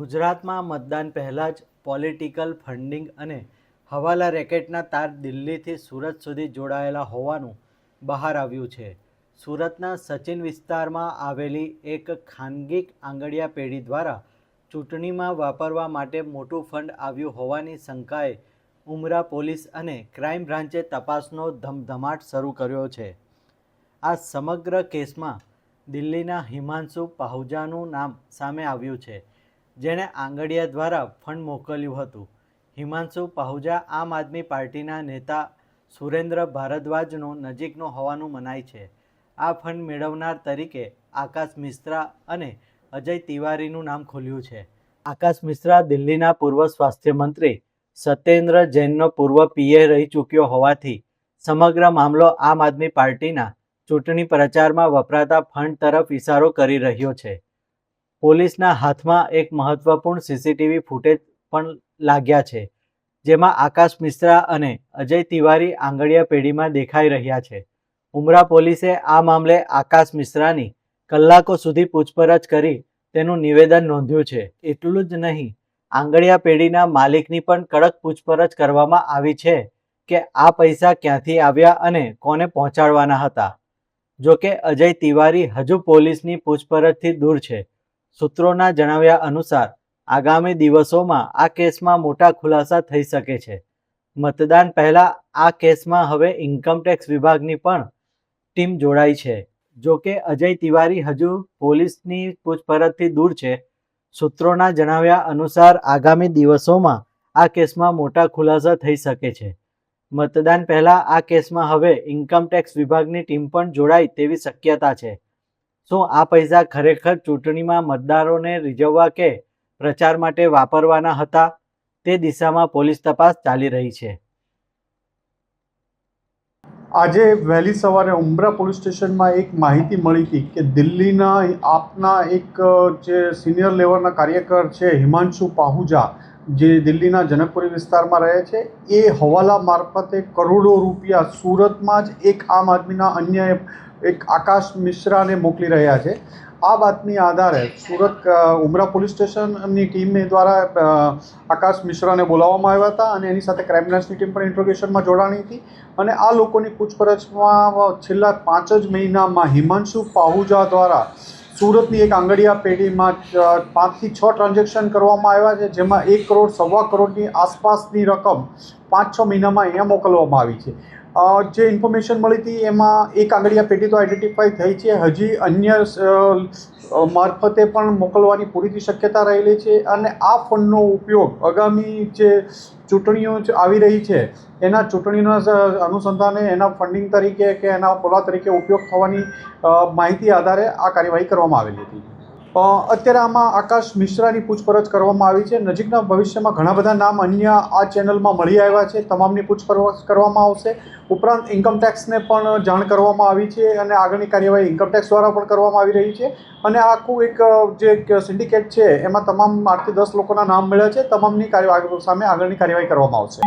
ગુજરાતમાં મતદાન પહેલાં જ પોલિટિકલ ફંડિંગ અને હવાલા રેકેટના તાર દિલ્હીથી સુરત સુધી જોડાયેલા હોવાનું બહાર આવ્યું છે. સુરતના સચિન વિસ્તારમાં આવેલી એક ખાનગી આંગડિયા પેઢી દ્વારા ચૂંટણીમાં વાપરવા માટે મોટું ફંડ આવ્યું હોવાની શંકાએ ઉમરા પોલીસ અને ક્રાઇમ બ્રાન્ચે તપાસનો ધમધમાટ શરૂ કર્યો છે. આ સમગ્ર કેસમાં દિલ્હીના હિમાંશુ પાહુજાનું નામ સામે આવ્યું છે, જેણે આંગડિયા દ્વારા ફંડ મોકલ્યું હતું. હિમાંશુ પાહુજા આમ આદમી પાર્ટીના નેતા સુરેન્દ્ર ભારદ્વાજનો નજીકનો હોવાનું મનાય છે. આ ફંડ મેળવનાર તરીકે આકાશ મિશ્રા અને અજય તિવારીનું નામ ખુલ્યું છે. આકાશ મિશ્રા દિલ્હીના પૂર્વ સ્વાસ્થ્ય મંત્રી સત્યેન્દ્ર જૈનનો પૂર્વ પીએ રહી ચૂક્યો હોવાથી સમગ્ર મામલો આમ આદમી પાર્ટીના ચૂંટણી પ્રચારમાં વપરાતા ફંડ તરફ ઇશારો કરી રહ્યો છે. પોલીસના હાથમાં એક મહત્વપૂર્ણ સીસીટીવી ફૂટેજ પણ લાગ્યા છે, જેમાં આકાશ મિશ્રા અને અજય તિવારી આંગડિયા પેઢીમાં દેખાઈ રહ્યા છે. ઉમરા પોલીસે આ મામલે આકાશ મિશ્રાની કલાકો સુધી પૂછપરછ કરી તેનું નિવેદન નોંધ્યું છે. એટલું જ નહીં, આંગડિયા પેઢીના માલિકની પણ કડક પૂછપરછ કરવામાં આવી છે કે આ પૈસા ક્યાંથી આવ્યા અને કોને પહોંચાડવાના હતા. જોકે અજય તિવારી હજુ પોલીસની પૂછપરછથી દૂર છે. સૂત્રોના જણાવ્યા અનુસાર આગામી દિવસોમાં આ કેસમાં મોટા ખુલાસા થઈ શકે છે. મતદાન પહેલા આ કેસમાં હવે ઇન્કમટેક્સ વિભાગની પણ ટીમ જોડાઈ છે. જોકે અજય તિવારી હજુ પોલીસની પૂછપરછથી દૂર છે. સૂત્રોના જણાવ્યા અનુસાર આગામી દિવસોમાં આ કેસમાં મોટા ખુલાસા થઈ શકે છે. મતદાન પહેલા આ કેસમાં હવે ઇન્કમટેક્સ વિભાગની ટીમ પણ જોડાય તેવી શક્યતા છે. શું આ પૈસા ખરેખર ચૂંટણીમાં મતદારોને રીઝવવા કે પ્રચાર માટે વાપરવાના હતા? તે દિશામાં પોલીસ તપાસ ચાલી રહી છે. આજે વહેલી સવારે ઉમરા પોલીસ સ્ટેશનમાં એક માહિતી મળી હતી કે દિલ્હીના આપના એક જે સિનિયર લેવલના કાર્યકર છે હિમાંશુ પાહુજા, જે દિલ્હીના જનકપુરી વિસ્તારમાં રહે છે, એ હવાલા મારફતે કરોડો રૂપિયા સુરતમાં જ એક આમ આદમીના અન્ય એક આકાશ મિશ્રાને મોકલી રહ્યા છે. આ બાતમી આધારે સુરત ઉમરા પોલીસ સ્ટેશનની ટીમ દ્વારા આકાશ મિશ્રાને બોલાવવામાં આવ્યા હતા અને એની સાથે ક્રાઇમ બ્રાન્ચની ટીમ પણ ઇન્ટ્રોગેશનમાં જોડાણી હતી. અને આ લોકોની પૂછપરછમાં છેલ્લા 5 જ મહિનામાં હિમાંશુ પાહુજા દ્વારા સુરતની એક આંગડિયા પેઢીમાં 5 થી 6 ટ્રાન્ઝેક્શન કરવામાં આવ્યા છે, જેમાં 1 કરોડ, 1.25 કરોડની આસપાસની રકમ 5-6 મહિનામાં અહીંયા મોકલવામાં આવી છે. જે ઇન્ફોર્મેશન મળી હતી એમાં એક આંગડિયા પેઢી તો આઈડેન્ટિફાઈ થઈ છે, હજી અન્ય મારફતે પણ મોકલવાની પૂરી શક્યતા રહેલી છે. અને આ ફંડનો ઉપયોગ આગામી જે ચૂંટણીઓ આવી રહી છે એના ચૂંટણીના અનુસંધાને એના ફંડિંગ તરીકે કે એના પુરાવા તરીકે ઉપયોગ થવાની માહિતી આધારે આ કાર્યવાહી કરવામાં આવેલી હતી. અત્યારે આમાં આકાશ મિશ્રાની પૂછપરછ કરવામાં આવી છે. નજીકના ભવિષ્યમાં ઘણા બધા નામ અન્ય આ ચેનલમાં મળી આવ્યા છે, તમામની પૂછપરછ કરવામાં આવશે. ઉપરાંત ઇન્કમટેક્સને પણ જાણ કરવામાં આવી છે અને આગળની કાર્યવાહી ઇન્કમટેક્સ દ્વારા પણ કરવામાં આવી રહી છે. અને આખું એક જે સિન્ડિકેટ છે એમાં તમામ 8 થી 10 લોકોના નામ મળ્યા છે. તમામની સામે આગળની કાર્યવાહી કરવામાં આવશે.